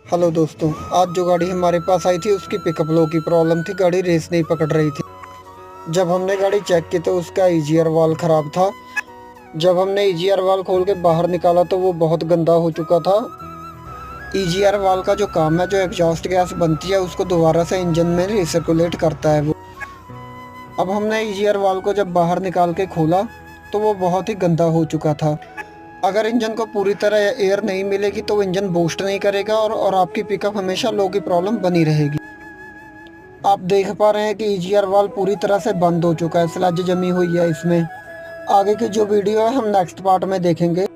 Hello दोस्तों, आज जो गाड़ी हमारे पास आई थी उसकी पिकअप लो की प्रॉब्लम थी। गाड़ी रेस नहीं पकड़ रही थी। जब हमने गाड़ी चेक की तो उसका ईजीआर वाल ख़राब था। जब हमने ईजीआर वाल खोल के बाहर निकाला तो वो बहुत गंदा हो चुका था। ईजीआर वाल का जो काम है, जो एग्जॉस्ट गैस बनती है उसको दोबारा से इंजन में रिसर्कुलेट करता है वो। अब हमने ईजीआर वाल को जब बाहर निकाल के खोला तो वो बहुत ही गंदा हो चुका था। अगर इंजन को पूरी तरह एयर नहीं मिलेगी तो इंजन बूस्ट नहीं करेगा और आपकी पिकअप हमेशा लो की प्रॉब्लम बनी रहेगी। आप देख पा रहे हैं कि ईजीआर वाल्व पूरी तरह से बंद हो चुका है, स्लज जमी हुई है इसमें। आगे की जो वीडियो है हम नेक्स्ट पार्ट में देखेंगे।